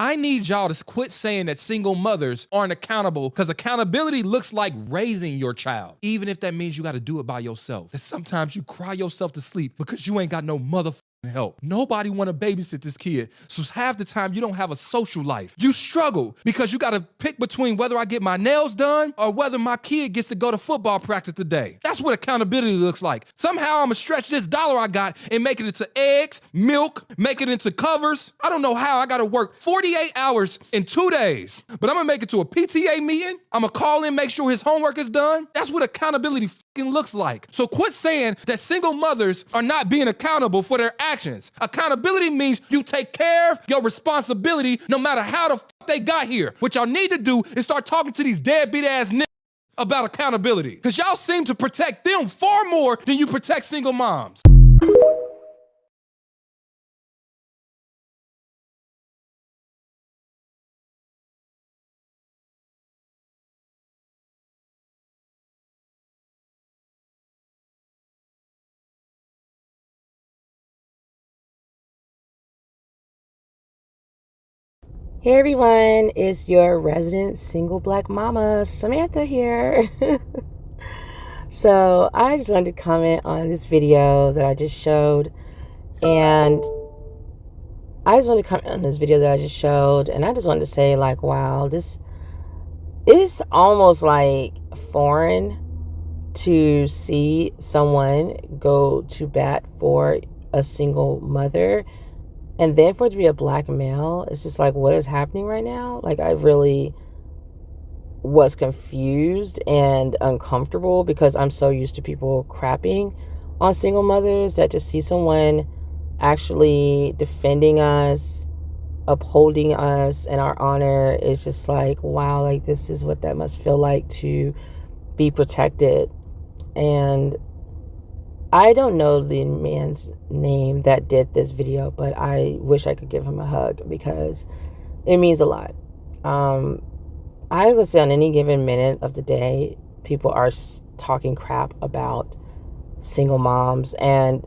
I need y'all to quit saying that single mothers aren't accountable, because accountability looks like raising your child, even if that means you got to do it by yourself. That sometimes you cry yourself to sleep because you ain't got no motherfucking help. Nobody want to babysit this kid, so half the time you don't have a social life. You struggle because you got to pick between whether I get my nails done or whether my kid gets to go to football practice today. That's what accountability looks like. Somehow I'm gonna stretch this dollar I got and make it into eggs, milk, make it into covers. I don't know how. I gotta work 48 hours in 2 days, but I'm gonna make it to a PTA meeting. I'm gonna call in, make sure his homework is done. That's what accountability fucking looks like. So quit saying that single mothers are not being accountable for their actions. Accountability means you take care of your responsibility no matter how the fuck they got here. What y'all need to do is start talking to these deadbeat ass niggas about accountability, because y'all seem to protect them far more than you protect single moms. Hey everyone, it's your resident single black mama, Samantha here. So I just wanted to comment on this video that I just showed. And I just wanted to comment on this video that I just showed. And I just wanted to say, like, wow, this is almost like foreign to see someone go to bat for a single mother. And then for it to be a black male, it's just like, what is happening right now? Like, I really was confused and uncomfortable because I'm so used to people crapping on single mothers that to see someone actually defending us, upholding us and our honor is just like, wow, like this is what that must feel like to be protected. And I don't know the man's name that did this video, but I wish I could give him a hug because it means a lot. I would say on any given minute of the day, people are talking crap about single moms, and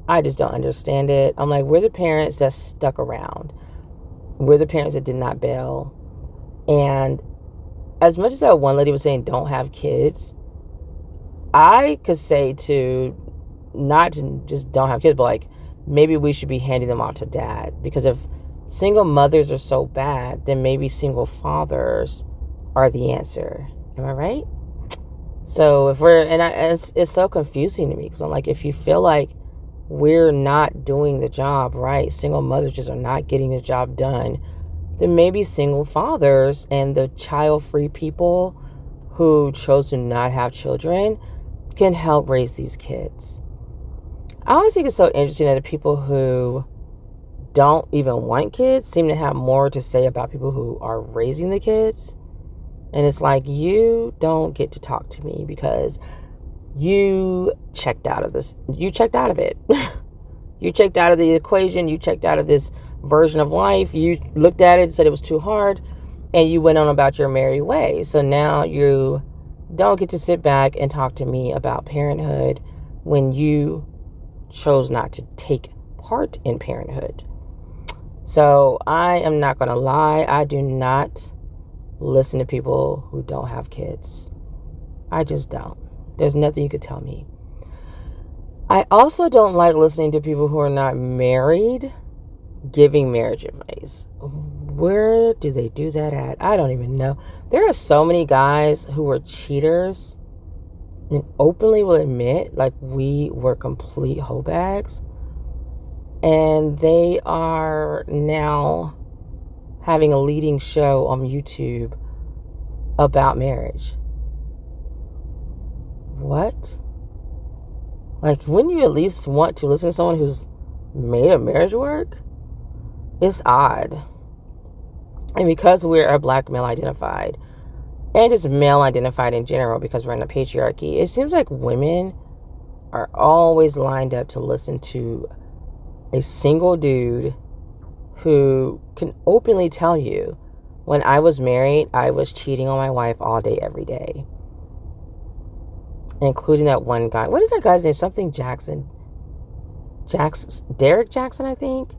I just don't understand it. I'm like, we're the parents that stuck around. We're the parents that did not bail. And as much as that one lady was saying, don't have kids, I could say to not to just don't have kids, but like maybe we should be handing them off to dad, because if single mothers are so bad, then maybe single fathers are the answer. Am I right? So if we're, and it's so confusing to me because I'm like, if you feel like we're not doing the job right, single mothers just are not getting the job done, then maybe single fathers and the child-free people who chose to not have children can help raise these kids. I always think it's so interesting that the people who don't even want kids seem to have more to say about people who are raising the kids. And it's like, you don't get to talk to me because you checked out of this. You checked out of it. You checked out of the equation. You checked out of this version of life. You looked at it, said it was too hard, and you went on about your merry way. So now you don't get to sit back and talk to me about parenthood when you chose not to take part in parenthood. So I am not going to lie. I do not listen to people who don't have kids. I just don't. There's nothing you could tell me. I also don't like listening to people who are not married giving marriage advice. Where do they do that at? I don't even know. There are so many guys who were cheaters and openly will admit, like, we were complete hoe bags, and they are now having a leading show on YouTube about marriage. What? Like, wouldn't you at least want to listen to someone who's made a marriage work? It's odd. And because we're a black male identified, and just male identified in general, because we're in a patriarchy, it seems like women are always lined up to listen to a single dude who can openly tell you, when I was married, I was cheating on my wife all day, every day. Including that one guy. What is that guy's name? Something Jackson. Derek Jackson, I think.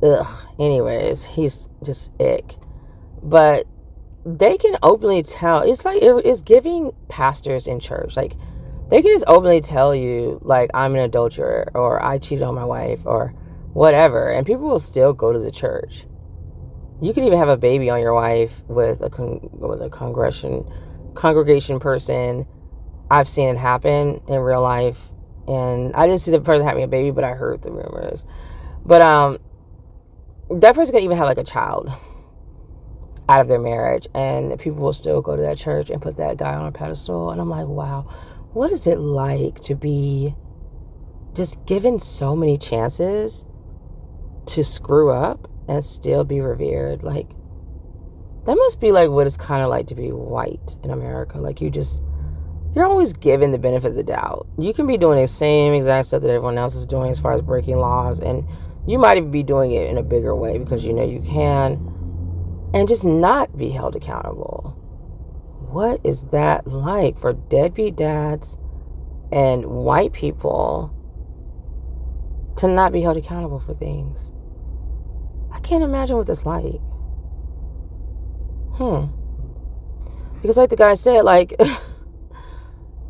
ugh. Anyways, he's just ick. But they can openly tell. It's like it's giving pastors in church. Like, they can just openly tell you, like, I'm an adulterer, or I cheated on my wife, or whatever, and people will still go to the church. You can even have a baby on your wife with a congregation person. I've seen it happen in real life, and I didn't see the person having a baby, but I heard the rumors. But that person can even have like a child out of their marriage, and people will still go to that church and put that guy on a pedestal. And I'm like, wow, what is it like to be just given so many chances to screw up and still be revered? Like, that must be like what it's kind of like to be white in America. Like, you're always given the benefit of the doubt. You can be doing the same exact stuff that everyone else is doing as far as breaking laws, and you might even be doing it in a bigger way because you know you can, and just not be held accountable. What is that like for deadbeat dads and white people to not be held accountable for things? I can't imagine what that's like. Because like the guy said, like,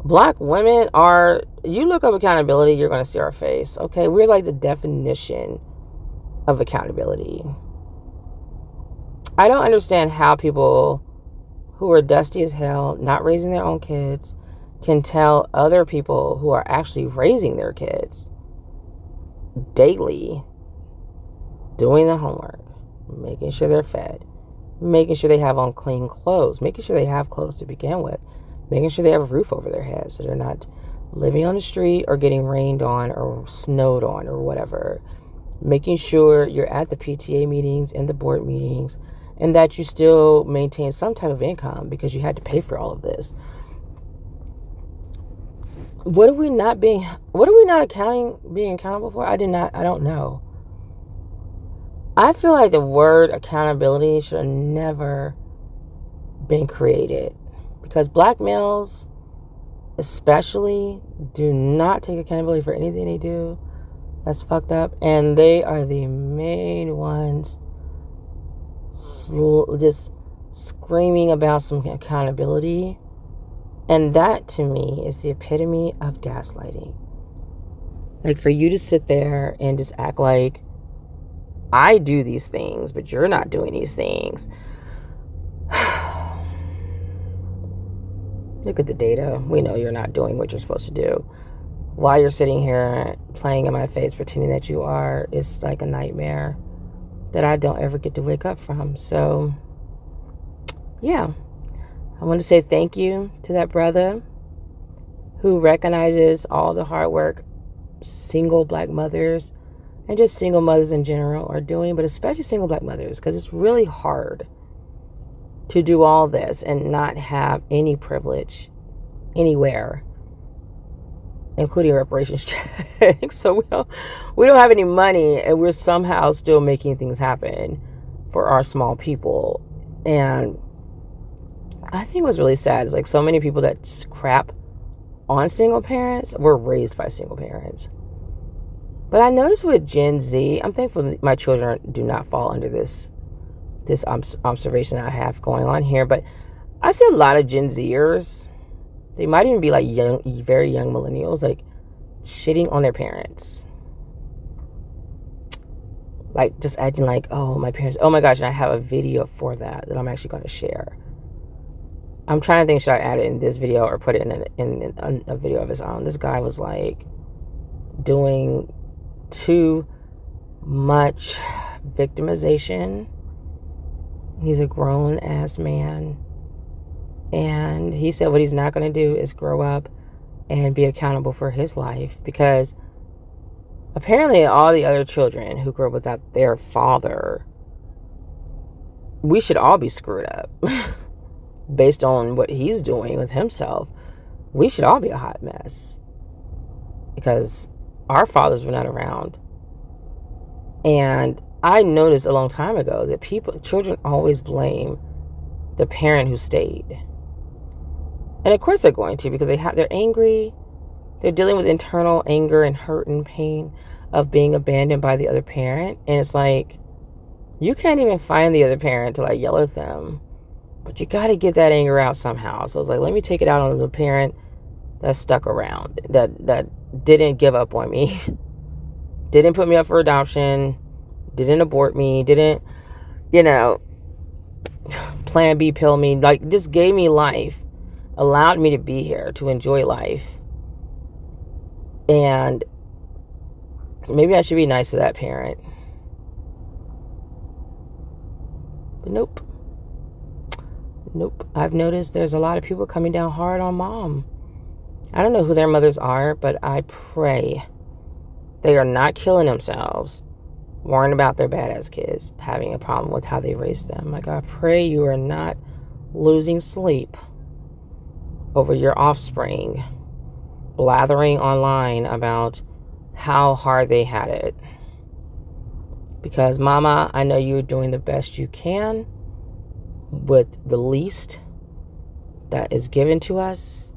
black women are, you look up accountability, you're going to see our face. Okay, we're like the definition of accountability. I don't understand how people who are dusty as hell, not raising their own kids, can tell other people who are actually raising their kids daily, doing the homework, making sure they're fed, making sure they have on clean clothes, making sure they have clothes to begin with, making sure they have a roof over their head so they're not living on the street or getting rained on or snowed on or whatever, making sure you're at the PTA meetings and the board meetings, and that you still maintain some type of income because you had to pay for all of this. What are we not being accountable for? I don't know. I feel like the word accountability should have never been created, because black males especially do not take accountability for anything they do. That's fucked up, and they are the main ones just screaming about some accountability. And that, to me, is the epitome of gaslighting. Like, for you to sit there and just act like I do these things, but you're not doing these things. Look at the data. We know you're not doing what you're supposed to do. While you're sitting here playing in my face, pretending that you are, it's like a nightmare that I don't ever get to wake up from. So, yeah. I want to say thank you to that brother who recognizes all the hard work single black mothers and just single mothers in general are doing, but especially single black mothers, because it's really hard to do all this and not have any privilege anywhere, including a reparations check. So we don't have any money, and we're somehow still making things happen for our small people. And I think what's really sad is, like, so many people that crap on single parents were raised by single parents. But I noticed with Gen Z, I'm thankful that my children do not fall under this observation I have going on here. But I see a lot of Gen Zers, they might even be like very young millennials, like shitting on their parents. Like, just acting like, oh, my parents, oh my gosh, and I have a video for that I'm actually going to share. I'm trying to think, should I add it in this video or put it in a video of his own? This guy was like doing too much victimization. He's a grown ass man, and he said what he's not going to do is grow up and be accountable for his life, because apparently all the other children who grew up without their father, we should all be screwed up. Based on what he's doing with himself, we should all be a hot mess, because our fathers were not around. And I noticed a long time ago that children always blame the parent who stayed. And of course they're going to, because they're angry. They're dealing with internal anger and hurt and pain of being abandoned by the other parent. And it's like, You can't even find the other parent to like yell at them. But you got to get that anger out somehow. So I was like, let me take it out on the parent that stuck around, that didn't give up on me, didn't put me up for adoption, didn't abort me, didn't, plan B pill me, like just gave me life, allowed me to be here, to enjoy life. And maybe I should be nice to that parent. But nope. I've noticed there's a lot of people coming down hard on mom. I don't know who their mothers are, but I pray they are not killing themselves, worrying about their badass kids, having a problem with how they raised them. Like, I pray you are not losing sleep over your offspring, blathering online about how hard they had it. Because, mama, I know you're doing the best you can with the least that is given to us.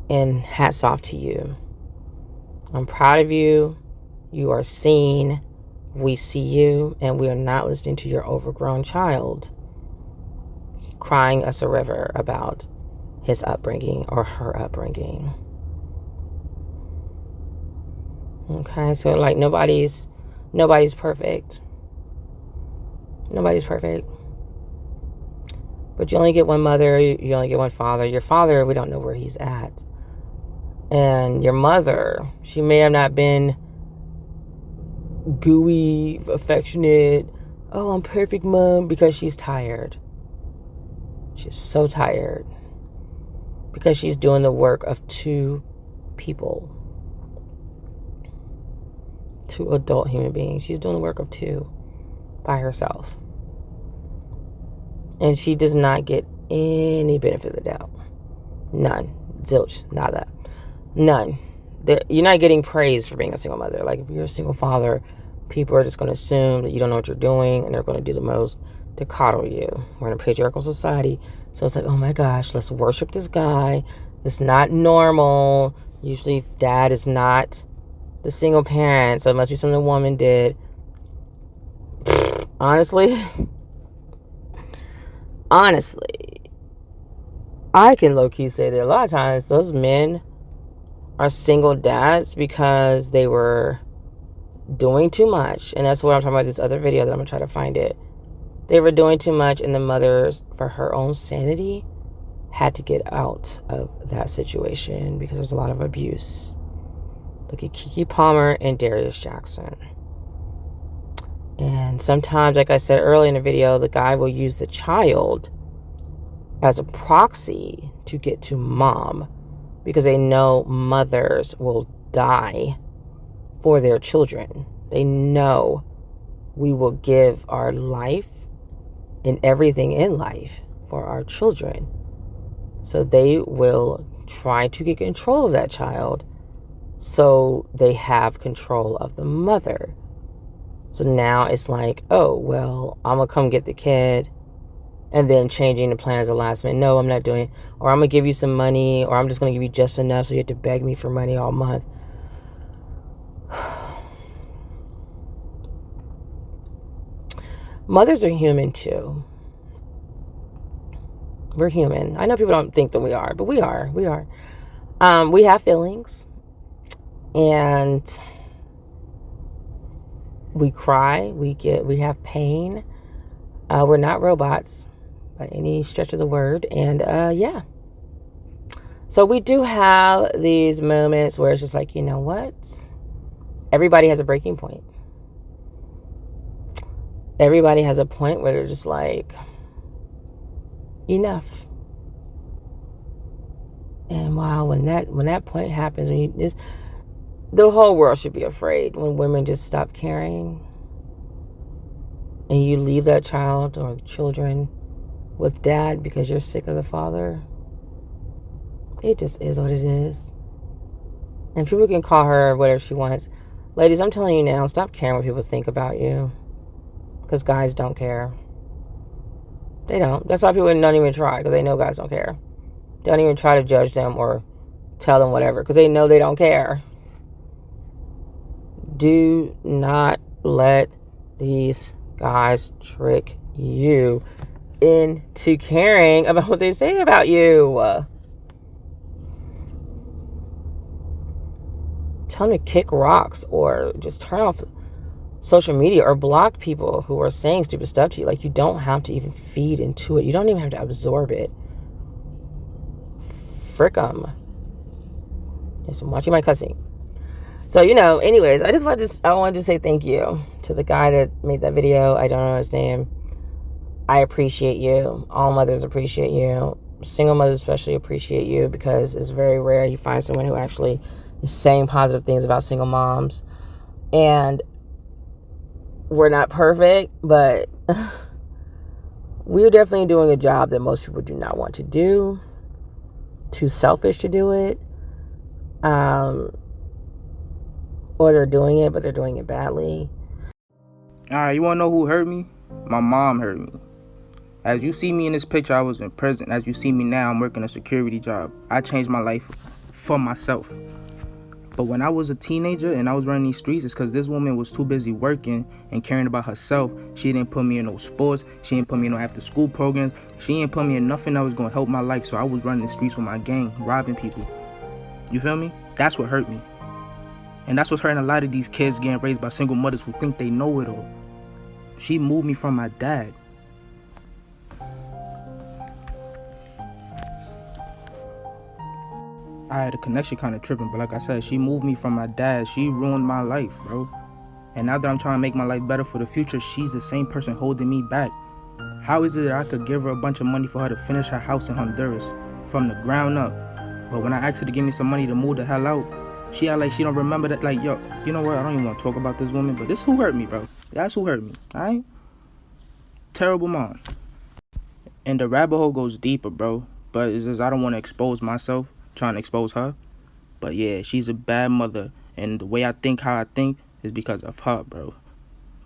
And hats off to you. I'm proud of you. You are seen. We see you. And we are not listening to your overgrown child crying us a river about his upbringing or her upbringing. Okay, so like nobody's perfect. Nobody's perfect. But you only get one mother, you only get one father. Your father, we don't know where he's at. And your mother, she may have not been gooey, affectionate, oh, I'm perfect, mom, because she's tired. She's so tired. Because she's doing the work of two people. Two adult human beings. She's doing the work of two by herself. And she does not get any benefit of the doubt. None. Zilch. Nada. None. You're not getting praise for being a single mother. Like, if you're a single father, people are just going to assume that you don't know what you're doing, and they're going to do the most to coddle you. We're in a patriarchal society, so it's like, oh my gosh, let's worship this guy. It's not normal. Usually dad is not the single parent, so it must be something the woman did. Honestly, I can low-key say that a lot of times those men are single dads because they were doing too much. And that's what I'm talking about, this other video that I'm going to try to find it. They were doing too much, and the mother, for her own sanity, had to get out of that situation because there's a lot of abuse. Look at Kiki Palmer and Darius Jackson. And sometimes, like I said earlier in the video, the guy will use the child as a proxy to get to mom because they know mothers will die for their children. They know we will give our life and everything in life for our children. So they will try to get control of that child so they have control of the mother. So now it's like, oh, well, I'm going to come get the kid, and then changing the plans at the last minute. No, I'm not doing it. Or I'm going to give you some money, or I'm just going to give you just enough so you have to beg me for money all month. Mothers are human too. We're human. I know people don't think that we are, but we are. We are. We have feelings. And we cry. We have pain. We're not robots by any stretch of the word. And yeah. So we do have these moments where it's just like, you know what? Everybody has a breaking point. Everybody has a point where they're just like, enough. And wow, when that point happens, the whole world should be afraid when women just stop caring and you leave that child or children with dad because you're sick of the father. It just is what it is. And people can call her whatever she wants. Ladies, I'm telling you now, stop caring what people think about you. Because guys don't care. They don't. That's why people don't even try, because they know guys don't care. They don't even try to judge them or tell them whatever, because they know they don't care. Do not let these guys trick you into caring about what they say about you. Tell them to kick rocks or just turn off social media or block people who are saying stupid stuff to you. Like, you don't have to even feed into it. You don't even have to absorb it. Frick 'em. Yes, I'm watching my cussing. So, anyways, I wanted to say thank you to the guy that made that video. I don't know his name. I appreciate you. All mothers appreciate you. Single mothers especially appreciate you, because it's very rare you find someone who actually is saying positive things about single moms. And we're not perfect, but we're definitely doing a job that most people do not want to do. Too selfish to do it. Or they're doing it, but they're doing it badly. Alright, you wanna know who hurt me? My mom hurt me. As you see me in this picture, I was in prison. As you see me now, I'm working a security job. I changed my life for myself. But when I was a teenager and I was running these streets, it's because this woman was too busy working and caring about herself. She didn't put me in no sports. She didn't put me in no after school programs. She didn't put me in nothing that was going to help my life. So I was running the streets with my gang, robbing people. You feel me? That's what hurt me. And that's what's hurting a lot of these kids getting raised by single mothers who think they know it all. She moved me from my dad. The connection kind of tripping, but like I said, she moved me from my dad. She ruined my life, bro. And now that I'm trying to make my life better for the future, she's the same person holding me back. How is it that I could give her a bunch of money for her to finish her house in Honduras from the ground up? But when I asked her to give me some money to move the hell out, she act like she don't remember that. Like, yo, you know what? I don't even want to talk about this woman, but this who hurt me, bro. That's who hurt me, alright? Terrible mom. And the rabbit hole goes deeper, bro. But it's just I don't want to expose myself trying to expose her. But yeah, she's a bad mother, and the way I think how I think is because of her, bro.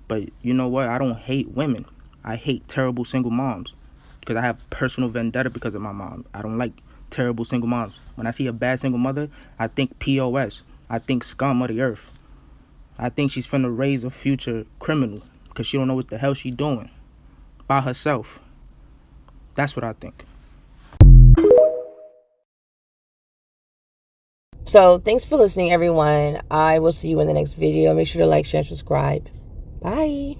But you know what? I don't hate women. I hate terrible single moms because I have personal vendetta because of my mom. I don't like terrible single moms. When I see a bad single mother, I think POS. I think scum of the earth. I think she's finna raise a future criminal because she don't know what the hell she doing by herself. That's what I think. So thanks for listening, everyone. I will see you in the next video. Make sure to like, share, and subscribe. Bye.